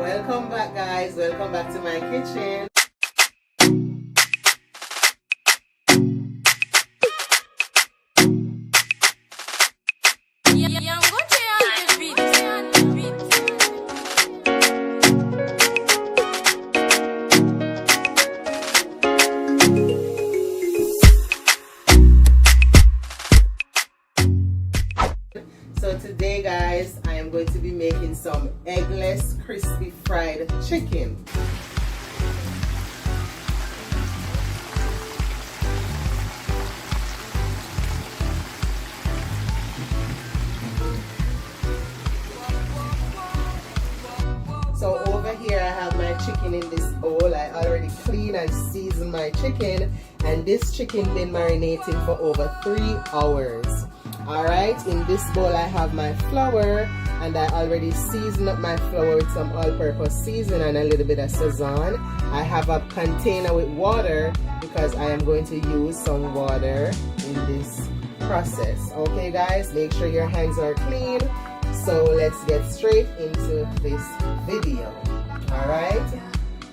Welcome back, guys. Welcome back to my kitchen. So today, guys, I am going to be making some eggless crispy fried chicken. So over here I have my chicken in this bowl. I already cleaned and seasoned my chicken, and this chicken been marinating for over 3 hours. Alright, in this bowl I have my flour, and I already seasoned up my flour with some all-purpose seasoning and a little bit of Sazon. I have a container with water because I am going to use some water in this process. Okay guys, make sure your hands are clean. So let's get straight into this video. Alright,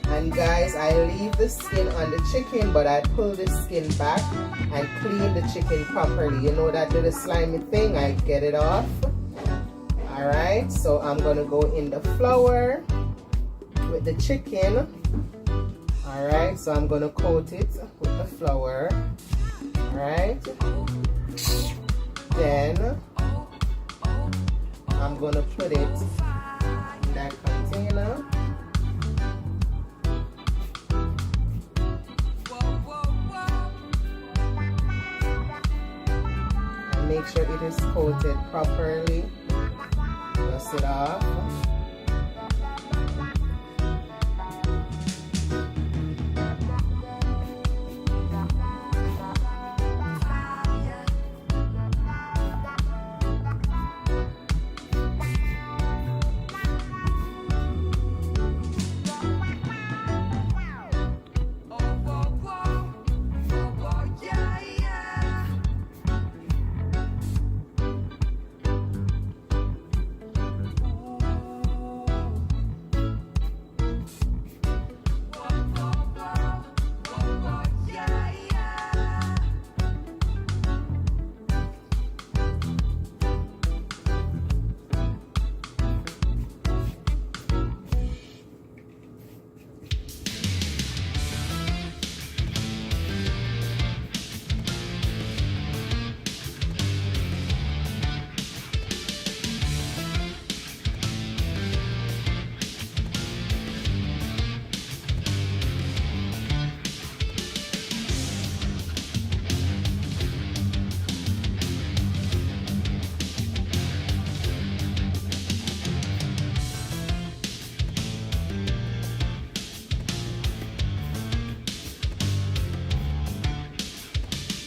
and guys, I leave the skin on the chicken, but I pull the skin back and clean the chicken properly. You know that little slimy thing, I get it off. Alright, so I'm gonna go in the flour with the chicken. Alright, so I'm gonna coat it with the flour. Alright, then I'm gonna put it in that container. And make sure it is coated properly. Dust it off.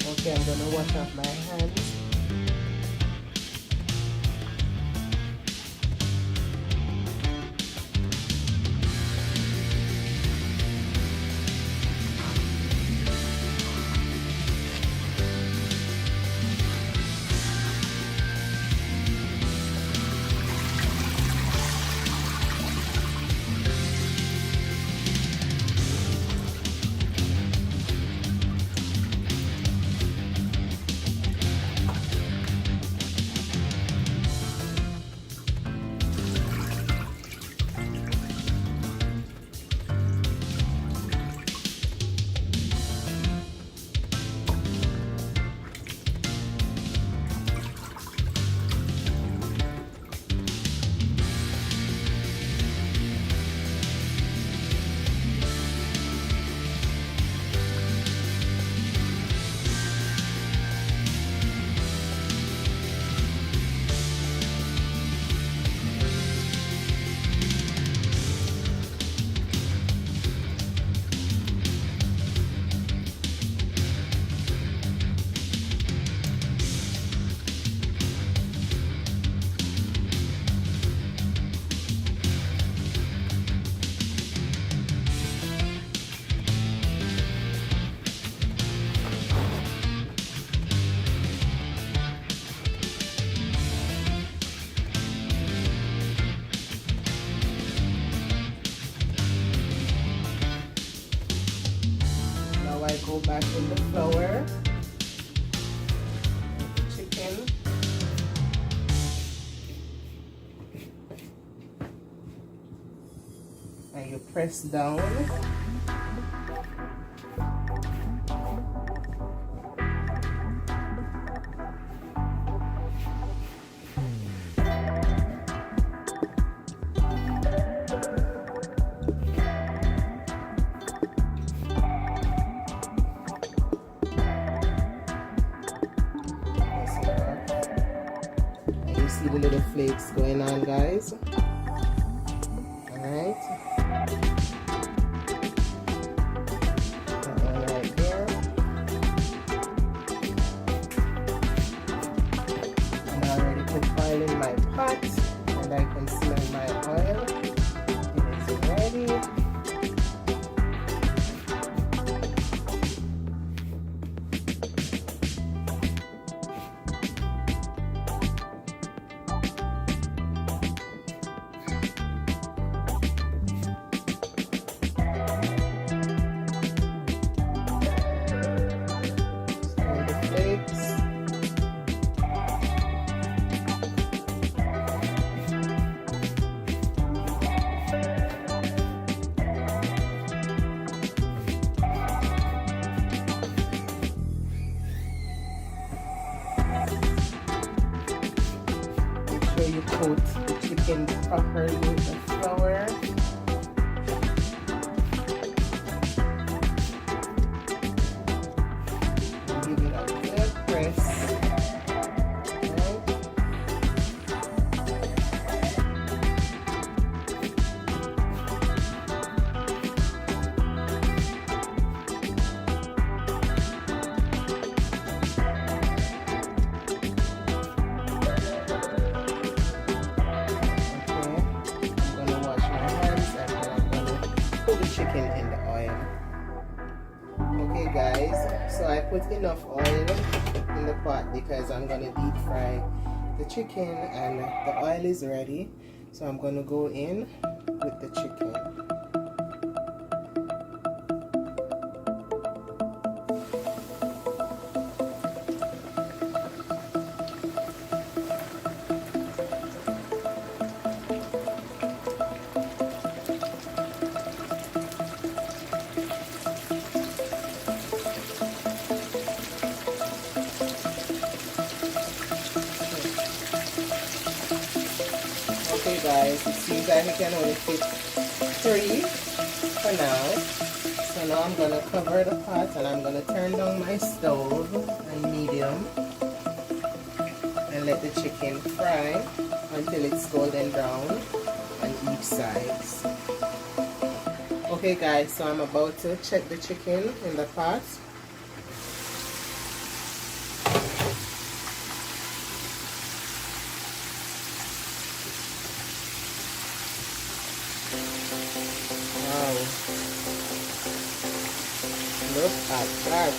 Okay, I'm gonna wash off my hands. go back in the flour, chicken, and you press down. See the little flakes going on, guys. Alright. That one right there. And I already put oil in my pot, and I can smell my oil. It is ready. You coat the chicken properly with the flour. Give it a good press. Chicken in the oil. Okay guys, so I put enough oil in the pot because I'm gonna deep fry the chicken and the oil is ready, so I'm gonna go in with the chicken. Okay guys, it seems like we can only fit 3 for now. So now I'm going to cover the pot and I'm going to turn down my stove on medium and let the chicken fry until it's golden brown on each sides. Okay guys, so I'm about to check the chicken in the pot. Wow, look at that.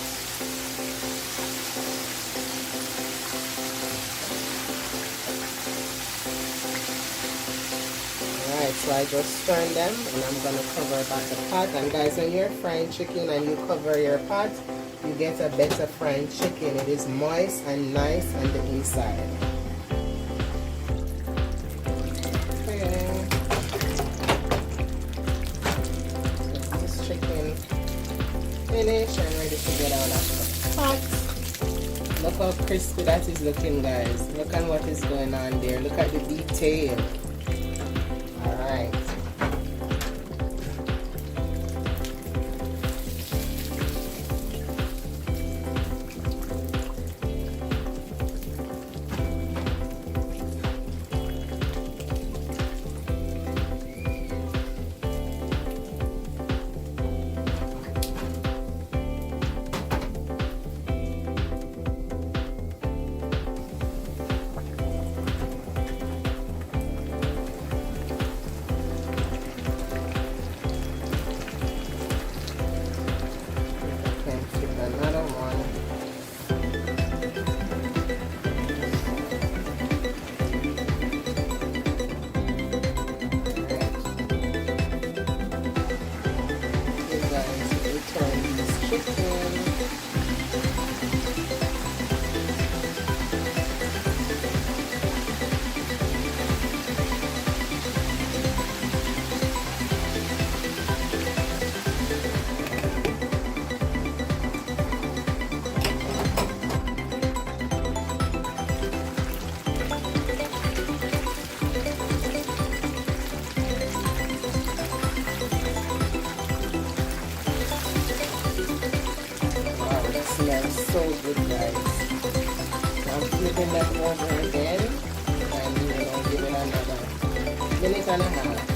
Alright, so I just turn them and I'm going to cover back the pot. And guys, when you're frying chicken and you cover your pot, you get a better frying chicken. It is moist and nice on the inside. Finished and ready to get out of the pot. Look how crispy that is looking, guys. Look at what is going on there. Look at the detail. Alright. so good, guys. So I'm flipping that over again and give it another minute and a half.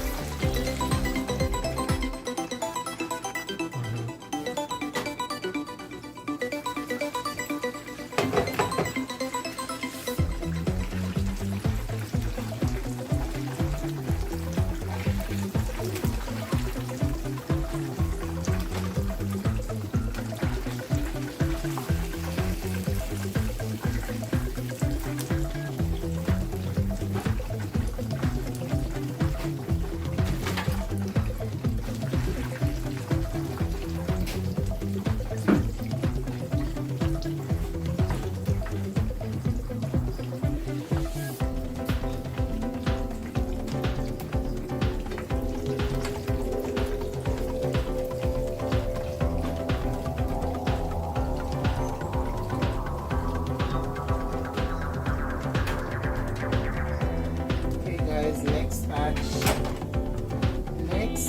Next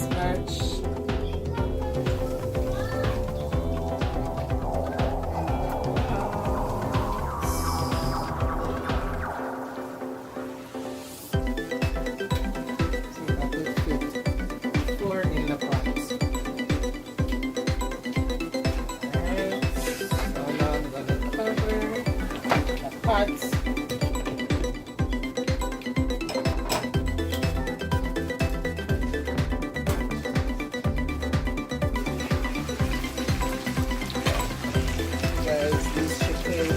batch. So that will fit 4 in the pot. Alright, so now I'm gonna cover the pot. These chicken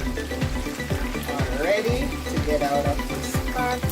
are ready to get out of this pot.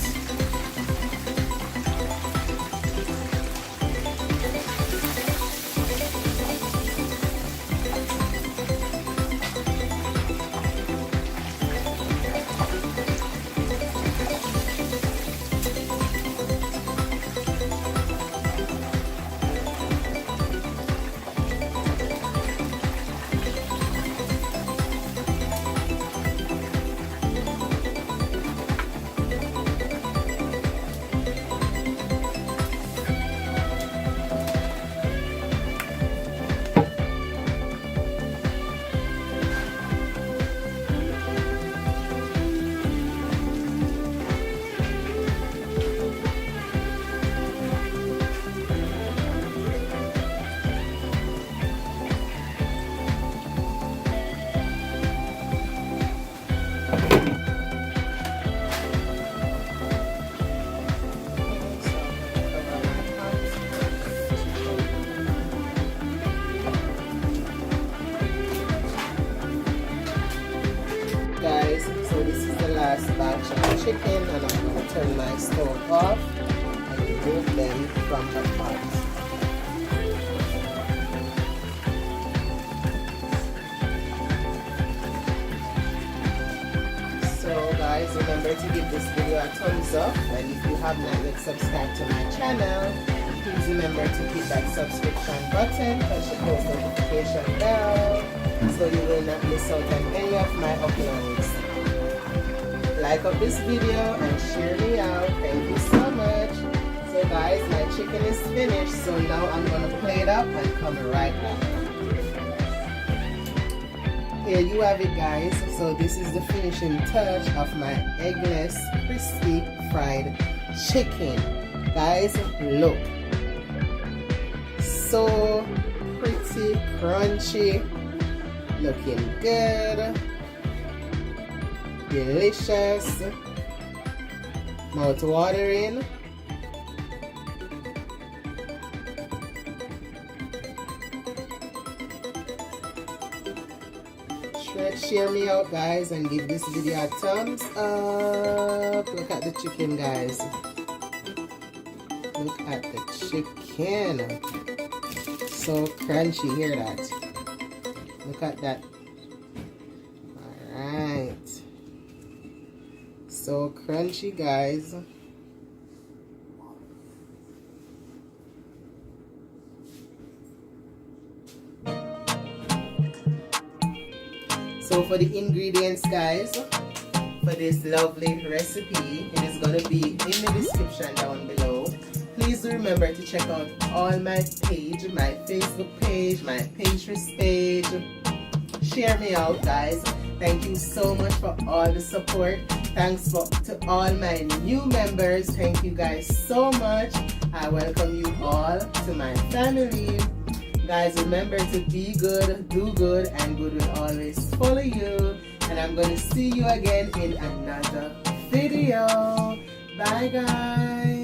Guys, so this is the last batch of chicken, and I'm going to turn my stove off and remove them from the pot. So guys, remember to give this video a thumbs up, and if you have not yet subscribed to my channel, please remember to hit that subscription button, touch the post notification bell, so you will not miss out on any of my uploads. Like up this video and share me out. Thank you so much. So guys, my chicken is finished, so now I'm going to plate it up and come right back. Here you have it, guys. So this is the finishing touch of my eggless crispy fried chicken. Guys, look. So pretty crunchy, looking good, delicious, mouth watering. Share me out, guys, and give this video a thumbs up. Look at the chicken, guys. Look at the chicken. So crunchy, hear that? Look at that. Alright. So crunchy, guys. So for the ingredients, guys, for this lovely recipe, it is going to be in the description down below. Please do remember to check out all my page, my Facebook page, my Pinterest page. share me out, guys. Thank you so much for all the support. Thanks to all my new members. Thank you guys so much. I welcome you all to my family. Guys, remember to be good, do good, and good will always follow you. And I'm going to see you again in another video. Bye, guys.